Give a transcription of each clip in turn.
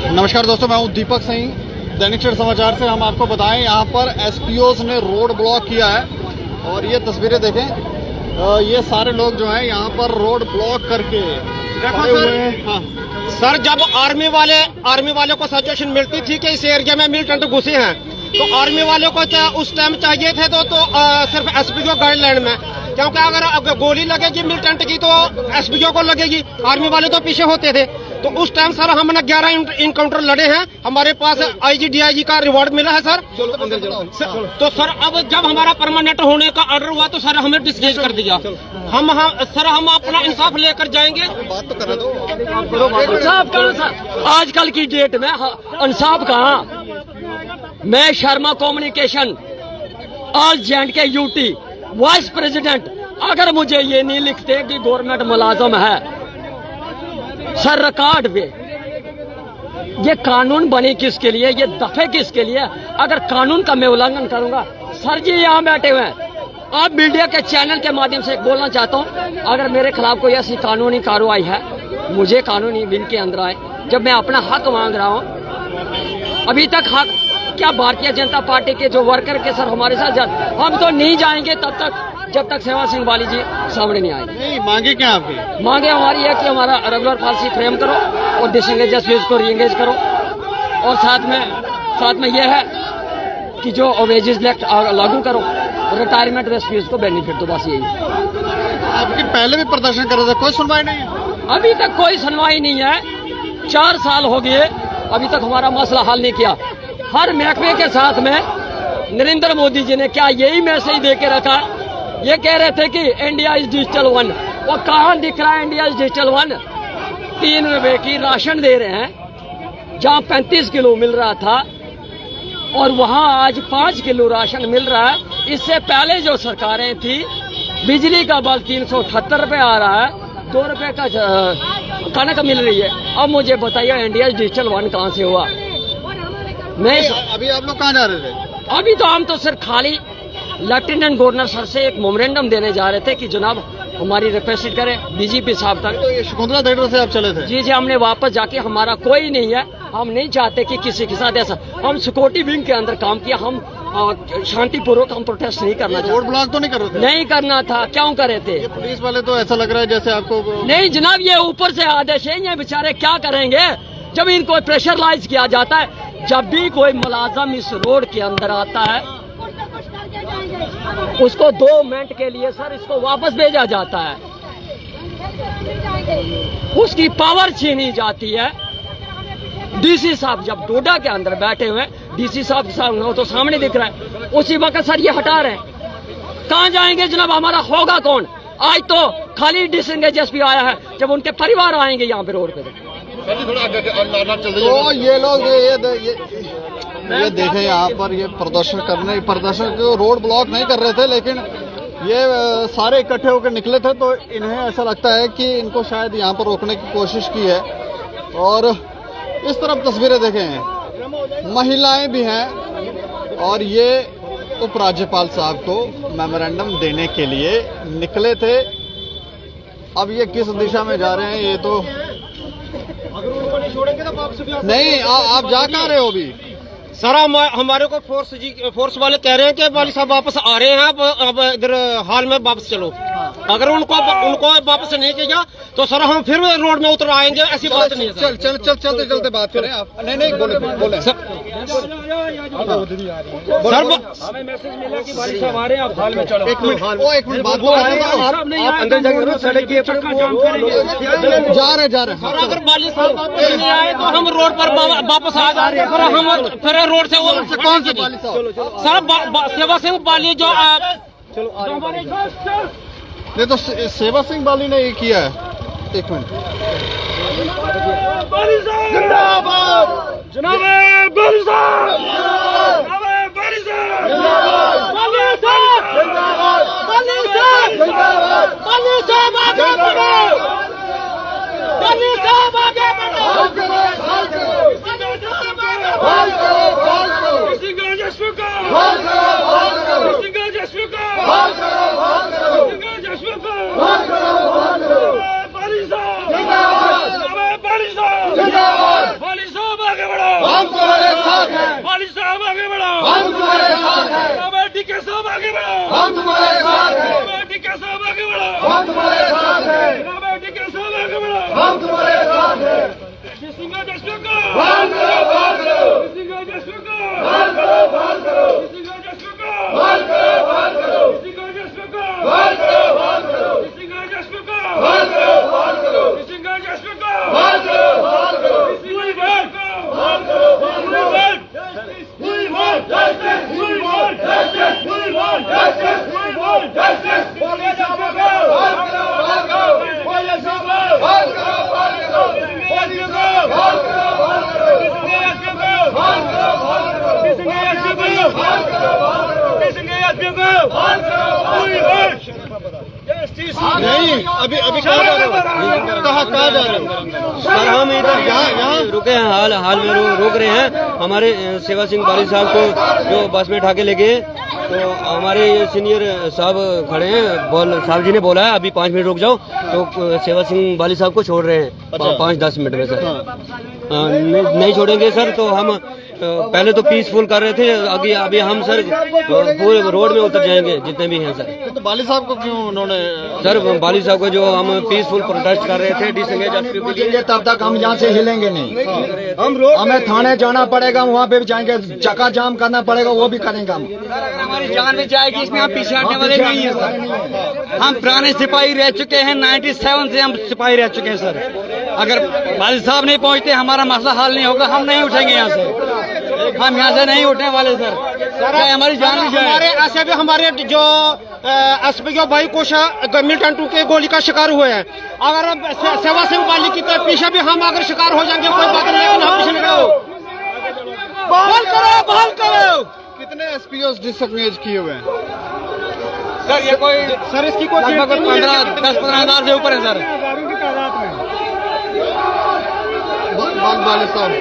नमस्कार दोस्तों, मैं हूं दीपक सिंह, दैनिक क्षेत्र समाचार से। हम आपको बताएं, यहाँ पर एसपीओस ने रोड ब्लॉक किया है और ये तस्वीरें देखें। ये सारे लोग जो हैं यहाँ पर रोड ब्लॉक करके देखो सर। हाँ सर, जब आर्मी वाले को सजेशन मिलती थी कि इस एरिया में मिलिटेंट घुसे हैं, तो आर्मी वाले को उस टाइम चाहिए थे तो सिर्फ एसपीओ गाइडलाइन में, क्योंकि अगर गोली लगेगी मिलिटेंट की तो एसपीओ को लगेगी, आर्मी वाले तो पीछे होते थे। तो उस टाइम सर हमने 11 इनकाउंटर लड़े हैं, हमारे पास आईजी डीआईजी का रिवॉर्ड मिला है सर। तो सर अब जब हमारा परमानेंट होने का ऑर्डर हुआ तो सर हमें डिस्केज कर दिया। हम अपना इंसाफ लेकर जाएंगे। बात तो कर दो। इंसाफ करो सर, आजकल की डेट में इंसाफ कहाँ। मैं शर्मा कम्युनिकेशन ऑल जैंड के यूटी वाइस प्रेसिडेंट, अगर मुझे ये नहीं लिखते कि गवर्नमेंट मुलाजम है सर रिकॉर्ड पे, ये कानून बनी किसके लिए, ये दफे किसके लिए। अगर कानून का मैं उल्लंघन करूंगा, सर जी यहाँ बैठे हुए हैं, आप मीडिया के चैनल के माध्यम से बोलना चाहता हूँ, अगर मेरे खिलाफ कोई ऐसी कानूनी कार्रवाई है, मुझे कानूनी विन के अंदर आए। जब मैं अपना हक मांग रहा हूँ, अभी तक हक क्या भारतीय जनता पार्टी के जो वर्कर के सर हमारे साथ हम तो नहीं जाएंगे तब तक जब तक सेवा सिंह बाली जी सामने नहीं आएंगे। नहीं, मांगे क्या आपकी? मांगे हमारी है कि हमारा रेगुलर पॉलिसी फ्रेम करो और डिसएंगेज एसपीओ को रीएंगेज करो, और साथ में यह है कि जो वेजेस एक्ट लागू करो, रिटायरमेंट एसपीओ को बेनिफिट दो, बस यही। आपकी पहले भी प्रदर्शन कर रहे थे, कोई सुनवाई नहीं है? अभी तक कोई सुनवाई नहीं है। 4 साल हो गए, अभी तक हमारा मसला हल नहीं किया। हर महकमे के साथ में नरेंद्र मोदी जी ने क्या यही मैसेज दे के रखा, ये कह रहे थे कि इंडिया इज डिजिटल 1, वो कहाँ दिख रहा है इंडिया इज डिजिटल 1। 3 रुपए की राशन दे रहे हैं, जहाँ 35 किलो मिल रहा था और वहाँ आज 5 किलो राशन मिल रहा है। इससे पहले जो सरकारें थी, बिजली का बिल 378 रुपए आ रहा है, 2 रुपए का कनक मिल रही है। अब मुझे बताइए इंडिया डिजिटल 1 कहाँ से हुआ। मैं अभी आप लोग कहाँ जा रहे थे? अभी तो हम तो सिर्फ खाली लेफ्टिनेंट गवर्नर सर से एक मेमोरेंडम देने जा रहे थे कि जनाब हमारी रिक्वेस्ट करें डीजीपी साहब तक। तो ये शकुंतला थिएटर से आप चले थे? जी, हमने वापस जाके, हमारा कोई नहीं है, हम नहीं चाहते कि किसी के साथ ऐसा। हम सिक्योरिटी विंग के अंदर काम किया, हम शांतिपूर्वक हम प्रोटेस्ट नहीं करना चाहते। रोड ब्लॉक तो नहीं कर रहे थे? नहीं करना था, क्यों करे थे? ये पुलिस वाले तो ऐसा लग रहा है जैसे आपको। नहीं जनाब, ये ऊपर से आदेश है, ये बेचारे क्या करेंगे जब इनको प्रेशराइज किया जाता है। जब भी कोई मुलाजम इस रोड के अंदर आता है, उसको 2 मिनट के लिए सर इसको वापस भेजा जाता है, उसकी पावर छीनी जाती है। डीसी साहब जब डोडा के अंदर बैठे हुए, डीसी साहब तो सामने दिख रहा है, उसी वक्त सर ये हटा रहे हैं। कहाँ जाएंगे जनाब, हमारा होगा कौन? आज तो खाली डिसएंगेज एसपी आया है, जब उनके परिवार आएंगे यहाँ पे रोड पे। तो ये लोग ये देखें, यहाँ पर ये प्रदर्शन जो रोड ब्लॉक नहीं कर रहे थे, लेकिन ये सारे इकट्ठे होकर निकले थे, तो इन्हें ऐसा लगता है कि इनको शायद यहाँ पर रोकने की कोशिश की है। और इस तरफ तस्वीरें देखें, महिलाएं भी हैं और ये उपराज्यपाल साहब को मेमोरेंडम देने के लिए निकले थे। अब ये किस दिशा में जा रहे हैं ये तो नहीं। आप जा कहाँ रहे हो अभी? सर हमारे को फोर्स वाले कह रहे हैं कि वाली साहब वापस आ रहे हैं, अब इधर हाल में वापस चलो। अगर उनको वापस नहीं किया तो सर हम फिर रोड में उतर आएंगे, ऐसी बात नहीं है। चलते बात करें आप। नहीं बोले सर हमें मैसेज मिला कि वाली साहब आ रहे हैं, आप हाल में चलो। एक मिनट बात अंदर जाकर सड़क के ऊपर जा रहे हैं। सर अगर वाली साहब नहीं आए तो हम रोड पर वापस आ जाएंगे, फिर रोड से कौन से बाली साहब? सर सेवा सिंह बाली जो नहीं, तो सेवा सिंह बाली ने ये किया है। एक मिनट। जिंदाबाद जनाब बाली साहब, जनाब बाली साहब, बाली साहब, बाली साहब, बाली साहब आगे बढ़ो, बाली साहब आगे बढ़ो। नहीं, अभी कहाँ जा रहे हो? कहाँ जा रहे हो? सर हम इधर यहाँ रुके हैं, हाल में रुक रहे हैं। हमारे सेवा सिंह बाली साहब को जो बस में उठा के ले गए, तो हमारे सीनियर साहब खड़े हैं, साहब जी ने बोला है अभी 5 मिनट रुक जाओ, तो सेवा सिंह बाली साहब को छोड़ रहे हैं 5-10 मिनट में सर। नहीं छोड़ेंगे सर, तो हम पहले तो पीसफुल कर रहे थे, अभी हम सर पूरे रोड में उतर जाएंगे जितने भी हैं सर। तो बाली साहब को क्यों उन्होंने? सर बाली साहब को जो हम पीसफुल प्रोटेस्ट कर रहे थे डिसंगेज पहुंचेंगे तब तक हम यहाँ से हिलेंगे नहीं। हमें थाने जाना पड़ेगा, वहाँ पे भी जाएंगे, चक्का जाम करना पड़ेगा, वो भी करेंगे हम। हमारी जान भी जाएगी, इसमें हम पीछे हटने वाले नहीं है सर। हम पुराने सिपाही रह चुके हैं, 97 से हम सिपाही रह चुके हैं सर। अगर बाली साहब नहीं पहुँचते हमारा मसला हल नहीं होगा, हम नहीं उठेंगे यहाँ से, हम यहाँ से नहीं उठने वाले सर। हमारी जान भी जाए। हमारे ऐसे भी हमारे जो एसपीओ भाई कुछ मिल्टन टू के गोली का शिकार हुए हैं। अगर सेवा सिंह बाली की तरफ पीछे भी हम अगर शिकार हो जाएंगे कोई बात नहीं, लेकिन हम पीछे नहीं करो। बहाल करो। कितने एसपीओ डिसंगेज किए हुए हैं सर? ये कोई सर इसकी कोई लगभग 10-15 हज़ार से ऊपर है सर। बाली साहब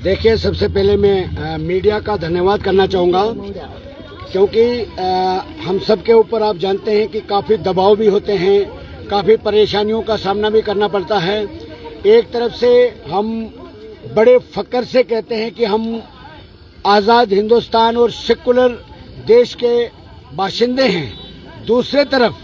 देखिए, सबसे पहले मैं मीडिया का धन्यवाद करना चाहूँगा, क्योंकि हम सब के ऊपर आप जानते हैं कि काफ़ी दबाव भी होते हैं, काफ़ी परेशानियों का सामना भी करना पड़ता है। एक तरफ से हम बड़े फक्र से कहते हैं कि हम आज़ाद हिंदुस्तान और सेकुलर देश के बाशिंदे हैं, दूसरे तरफ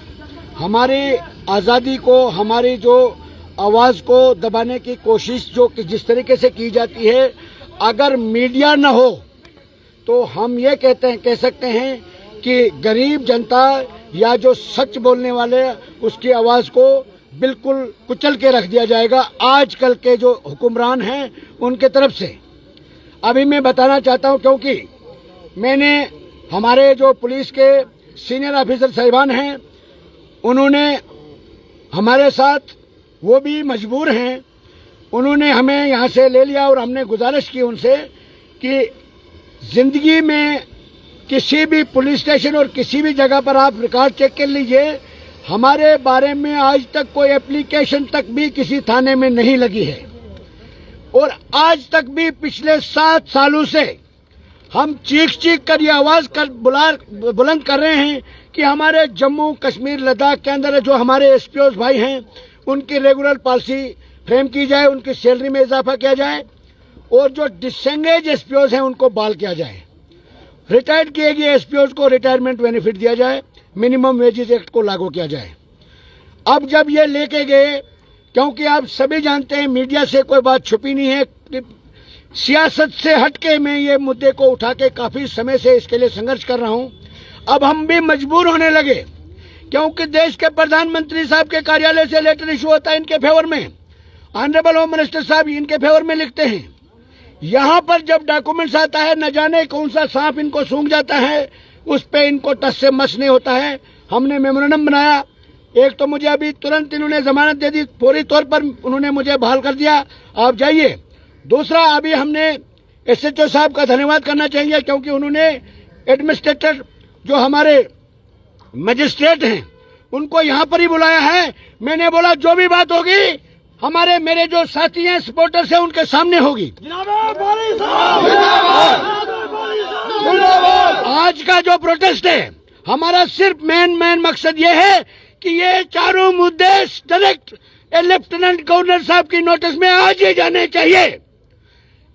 हमारी आज़ादी को, हमारी जो आवाज़ को दबाने की कोशिश जो कि जिस तरीके से की जाती है, अगर मीडिया न हो तो हम ये कह सकते हैं कि गरीब जनता या जो सच बोलने वाले उसकी आवाज़ को बिल्कुल कुचल के रख दिया जाएगा आजकल के जो हुक्मरान हैं उनके तरफ से। अभी मैं बताना चाहता हूं, क्योंकि मैंने हमारे जो पुलिस के सीनियर ऑफिसर साहिबान हैं उन्होंने हमारे साथ, वो भी मजबूर हैं, उन्होंने हमें यहाँ से ले लिया और हमने गुजारिश की उनसे कि जिंदगी में किसी भी पुलिस स्टेशन और किसी भी जगह पर आप रिकॉर्ड चेक कर लीजिए, हमारे बारे में आज तक कोई एप्लीकेशन तक भी किसी थाने में नहीं लगी है। और आज तक भी पिछले 7 सालों से हम चीख कर ये आवाज बुलंद कर रहे हैं कि हमारे जम्मू कश्मीर लद्दाख के अंदर जो हमारे एसपीओ भाई हैं उनकी रेगुलर पॉलिसी फ्रेम की जाए, उनकी सैलरी में इजाफा किया जाए और जो डिसंगेज एसपीओ हैं उनको बहाल किया जाए। रिटायर्ड किए गए एसपीओ को रिटायरमेंट बेनिफिट दिया जाए, मिनिमम वेजेस एक्ट को लागू किया जाए। अब जब ये लेके गए, क्योंकि आप सभी जानते हैं मीडिया से कोई बात छुपी नहीं है कि सियासत से हटके मैं ये मुद्दे को उठा के काफी समय से इसके लिए संघर्ष कर रहा हूं। अब हम भी मजबूर होने लगे, क्योंकि देश के प्रधानमंत्री साहब के कार्यालय से लेटर इशू होता है इनके फेवर में, ऑनरेबल होम मिनिस्टर साहब इनके फेवर में लिखते हैं। यहाँ पर जब डॉक्यूमेंट्स आता है, न जाने कौन सा सांप इनको सूंघ जाता है, उस पे इनको टस से मस नहीं होता है। हमने मेमोरेंडम बनाया, एक तो मुझे अभी तुरंत इन्होंने जमानत दे दी, फौरी तौर पर उन्होंने मुझे बहाल कर दिया, आप जाइए। दूसरा, अभी हमने एसएचओ साहब का धन्यवाद करना चाहिए, क्योंकि उन्होंने एडमिनिस्ट्रेटर जो हमारे मजिस्ट्रेट हैं उनको यहाँ पर ही बुलाया है। मैंने बोला जो भी बात होगी हमारे मेरे जो साथी हैं सपोर्टर्स हैं उनके सामने होगी। आज का जो प्रोटेस्ट है हमारा सिर्फ मेन मकसद ये है कि ये चारों मुद्दे डायरेक्ट लेफ्टिनेंट गवर्नर साहब की नोटिस में आज ही जाने चाहिए।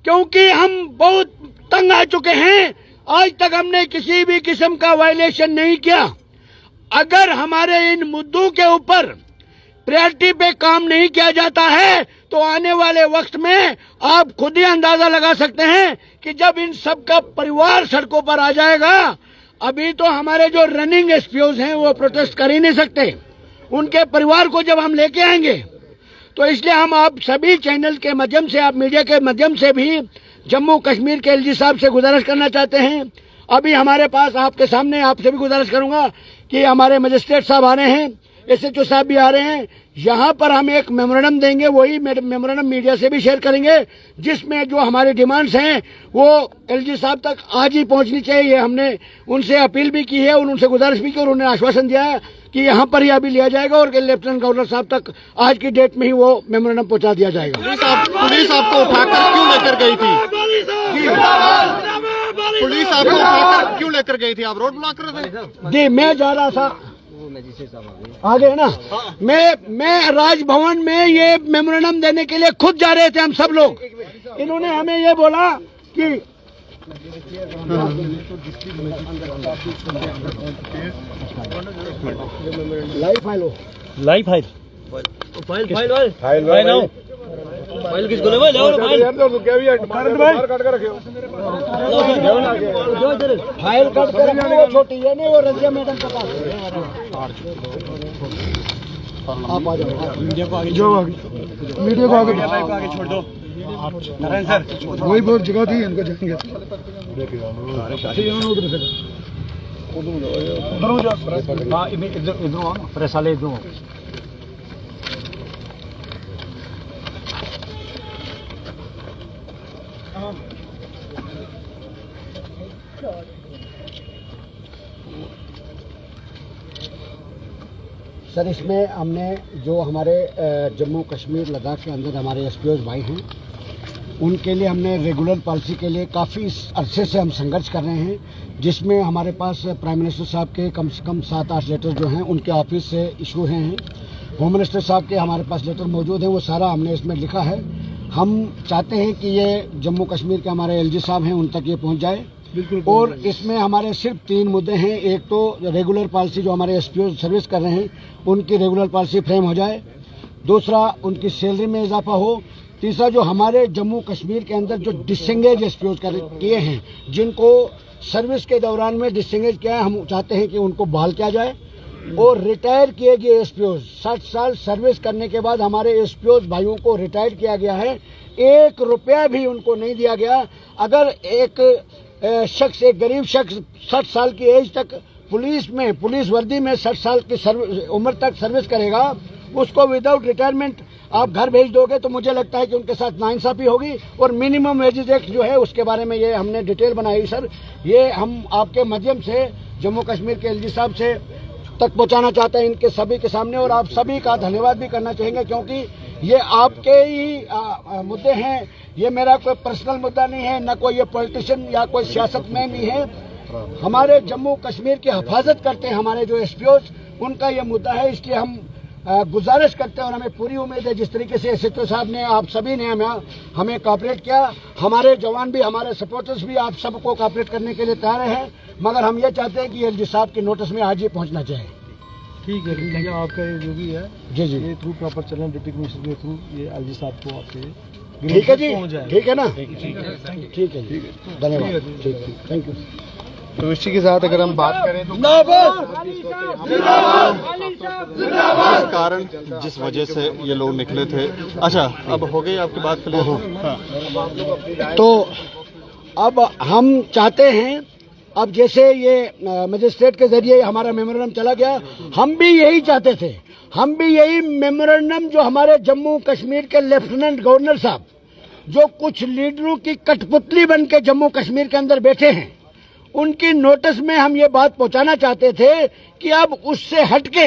क्योंकि हम बहुत तंग आ चुके हैं। आज तक हमने किसी भी किस्म का वायलेशन नहीं किया। अगर हमारे इन मुद्दों के ऊपर प्रायोरिटी पे काम नहीं किया जाता है तो आने वाले वक्त में आप खुद ही अंदाजा लगा सकते हैं कि जब इन सब का परिवार सड़कों पर आ जाएगा। अभी तो हमारे जो रनिंग एसपीओज हैं वो प्रोटेस्ट कर ही नहीं सकते, उनके परिवार को जब हम लेके आएंगे तो इसलिए हम आप सभी चैनल के माध्यम से, आप मीडिया के माध्यम से भी जम्मू कश्मीर के एलजी साहब से गुजारिश करना चाहते हैं। अभी हमारे पास आपके सामने आपसे भी गुजारिश करूंगा कि हमारे मजिस्ट्रेट साहब आ रहे हैं, एसएचओ साहब भी आ रहे हैं। यहाँ पर हम एक मेमोरेंडम देंगे, वही मेमोरेंडम मीडिया से भी शेयर करेंगे, जिसमें जो हमारी डिमांड्स हैं वो एलजी साहब तक आज ही पहुंचनी चाहिए। हमने उनसे अपील भी की है और उनसे गुजारिश भी की और उन्होंने आश्वासन दिया है कि यहाँ पर ही अभी लिया जाएगा और लेफ्टिनेंट गवर्नर साहब तक आज की डेट में ही वो मेमोरेंडम पहुंचा दिया जाएगा। पुलिस आपको उठाकर क्यों लेकर गई थी? पुलिस आपको उठाकर क्यों लेकर गई थी? आप रोड ब्लॉक कर रहे थे? जी, मैं जा रहा था आगे है ना। मैं राजभवन में ये मेमोरेंडम देने के लिए खुद जा रहे थे हम सब लोग। इन्होंने हमें ये बोला कि लाइव फाइल हो, live file file file file file आओ फाइल किसको ले ले और फाइल काट कर रखियो फाइल काट कर रखियो। वो छोटी है नहीं, वो रजिया मैडम के पास है। आप आ जाओ, मीडिया को आगे मीडिया को आगे छोड़ दो। नारायण सर वही बहुत जगह थी, इनको जाएंगे उधर प्रेस वाले इधर। सर, इसमें हमने जो हमारे जम्मू कश्मीर लद्दाख के अंदर हमारे एसपीओज भाई हैं, उनके लिए हमने रेगुलर पॉलिसी के लिए काफ़ी अरसे से हम संघर्ष कर रहे हैं, जिसमें हमारे पास प्राइम मिनिस्टर साहब के कम से कम 7-8 लेटर जो हैं उनके ऑफिस से इशू हैं। होम मिनिस्टर साहब के हमारे पास लेटर मौजूद हैं, वो सारा हमने इसमें लिखा है। हम चाहते हैं कि ये जम्मू कश्मीर के हमारे एलजी साहब हैं उन तक ये पहुँच जाए। और इसमें हमारे सिर्फ 3 मुद्दे हैं। एक तो रेगुलर पॉलिसी जो हमारे एसपीओ सर्विस कर रहे हैं उनकी रेगुलर पॉलिसी फ्रेम हो जाए। दूसरा, उनकी सैलरी में इजाफा हो। तीसरा, जो हमारे जम्मू कश्मीर के अंदर जो डिसएंगेज एसपीओ किए हैं, जिनको सर्विस के दौरान में डिसएंगेज किया है, हम चाहते हैं कि उनको बहाल किया जाए। और रिटायर किए गए एसपीओ 60 साल सर्विस करने के बाद हमारे एसपीओ भाइयों को रिटायर किया गया है, 1 रुपया भी उनको नहीं दिया गया। अगर एक शख्स, एक गरीब शख्स 60 साल की एज तक पुलिस वर्दी में 60 साल की उम्र तक सर्विस करेगा, उसको विदाउट रिटायरमेंट आप घर भेज दोगे तो मुझे लगता है कि उनके साथ नाइंसाफी होगी। और मिनिमम वेजेस एक्ट जो है उसके बारे में ये हमने डिटेल बनाई सर। ये हम आपके माध्यम से जम्मू कश्मीर के एलजी साहब से तक पहुंचाना चाहते हैं इनके सभी के सामने। और आप सभी का धन्यवाद भी करना चाहेंगे, क्योंकि ये आपके ही मुद्दे हैं। ये मेरा कोई पर्सनल मुद्दा नहीं है, न कोई ये पॉलिटिशियन या कोई सियासत में भी है। हमारे जम्मू कश्मीर की हिफाजत करते हैं हमारे जो एसपीओ, उनका ये मुद्दा है। इसलिए हम गुजारिश करते हैं और हमें पूरी उम्मीद है जिस तरीके से एसएचओ साहब ने, आप सभी ने हमें कोऑपरेट किया, हमारे जवान भी, हमारे सपोर्टर्स भी आप सबको कोऑपरेट करने के लिए तैयार हैं। मगर हम ये चाहते हैं कि एलजी साहब के नोटिस में आज ही पहुंचना चाहिए। ठीक है, ठीक है। आपका जो भी है जी जी, ये थ्रू प्रॉपर चलना, डिप्टी कमिश्नर के थ्रू ये एलजी साहब को आपसे ठीक है जी, ठीक है ना, ठीक है, धन्यवाद, ठीक, थैंक यू। तो इसी के साथ अगर हम बात करें तो जिस कारण, जिस वजह से ये लोग निकले थे। अच्छा, अब हो गई आपकी बात क्लियर? तो अब हम चाहते हैं, अब जैसे ये मजिस्ट्रेट के जरिए हमारा मेमोरेंडम चला गया, हम भी यही चाहते थे। हम भी यही मेमोरेंडम जो हमारे जम्मू कश्मीर के लेफ्टिनेंट गवर्नर साहब, जो कुछ लीडरों की कठपुतली बन के जम्मू कश्मीर के अंदर बैठे हैं, उनकी नोटिस में हम ये बात पहुंचाना चाहते थे कि अब उससे हटके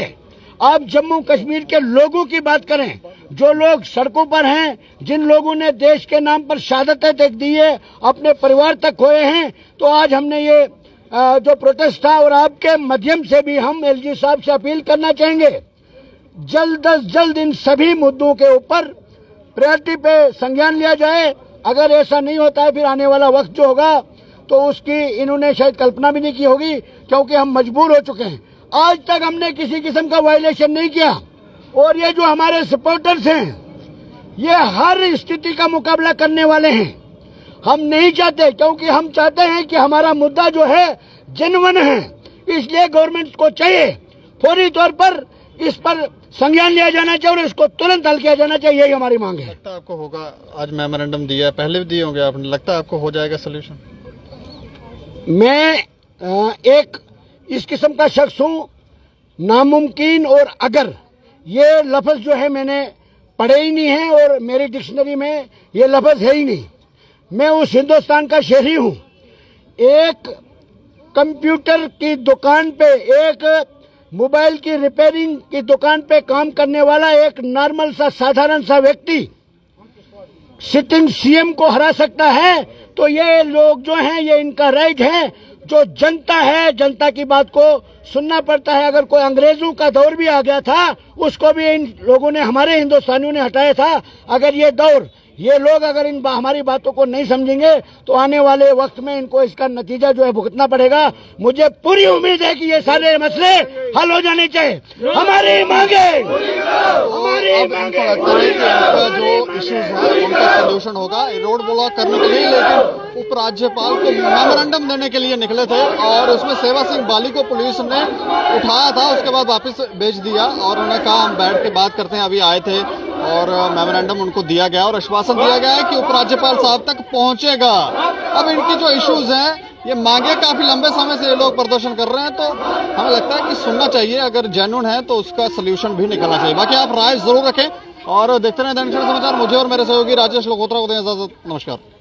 आप जम्मू कश्मीर के लोगों की बात करें, जो लोग सड़कों पर हैं, जिन लोगों ने देश के नाम पर शहादतें तक दी है, अपने परिवार तक खोए हैं। तो आज हमने ये जो प्रोटेस्ट था, और आपके माध्यम से भी हम एलजी साहब से अपील करना चाहेंगे, जल्द अज जल्द इन सभी मुद्दों के ऊपर प्रायोरिटी पे संज्ञान लिया जाए। अगर ऐसा नहीं होता है फिर आने वाला वक्त जो होगा तो उसकी इन्होंने शायद कल्पना भी नहीं की होगी, क्योंकि हम मजबूर हो चुके हैं। आज तक हमने किसी किस्म का वायलेशन नहीं किया और ये जो हमारे सपोर्टर्स हैं ये हर स्थिति का मुकाबला करने वाले हैं। हम नहीं चाहते, क्योंकि हम चाहते हैं कि हमारा मुद्दा जो है जेन्युइन है, इसलिए गवर्नमेंट को चाहिए फौरी तौर पर इस पर संज्ञान लिया जाना चाहिए और इसको तुरंत हल किया जाना चाहिए, यही हमारी मांग है। लगता है आपको होगा, आज मेमोरेंडम दिया है, पहले भी दिए होंगे आपने, लगता है आपको हो जाएगा सोल्यूशन? मैं एक इस किस्म का शख्स हूँ, नामुमकिन और अगर ये लफ्ज जो है मैंने पढ़े ही नहीं है और मेरी डिक्शनरी में ये लफ्ज है ही नहीं। मैं उस हिंदुस्तान का शहरी हूँ, एक कंप्यूटर की दुकान पे, एक मोबाइल की रिपेयरिंग की दुकान पे काम करने वाला एक नॉर्मल सा साधारण सा व्यक्ति सिटिंग सीएम को हरा सकता है, तो ये लोग जो हैं ये इनका राइट है। जो जनता है, जनता की बात को सुनना पड़ता है। अगर कोई अंग्रेजों का दौर भी आ गया था उसको भी इन लोगों ने, हमारे हिंदुस्तानियों ने हटाया था। अगर ये दौर, ये लोग अगर इन हमारी बातों को नहीं समझेंगे तो आने वाले वक्त में इनको इसका नतीजा जो है भुगतना पड़ेगा। मुझे पूरी उम्मीद है कि ये सारे मसले हल हो जाने चाहिए। हमारी मांगे, हमारी मांगे। लगता है कि इनका जो इश्यूज है उनका सोल्यूशन होगा, रोड ब्लॉक करने के लिए, लेकिन उपराज्यपाल को मेमोरेंडम देने के लिए निकले थे और उसमें सेवा सिंह बाली को पुलिस ने उठाया था, उसके बाद वापस भेज दिया और उन्होंने कहा हम बैठ के बात करते हैं। अभी आए थे और मेमोरेंडम उनको दिया गया और आश्वासन दिया गया है कि उपराज्यपाल साहब तक पहुंचेगा। अब इनकी जो इश्यूज हैं, ये मांगे काफी लंबे समय से ये लोग प्रदर्शन कर रहे हैं, तो हमें लगता है कि सुनना चाहिए, अगर जेन्युइन है तो उसका सोल्यूशन भी निकलना चाहिए। बाकी आप राय जरूर रखें और देखते रहें दैनिक सवेरा समाचार। मुझे और मेरे सहयोगी राजेश लोकोत्रा को दें इजाजत। नमस्कार।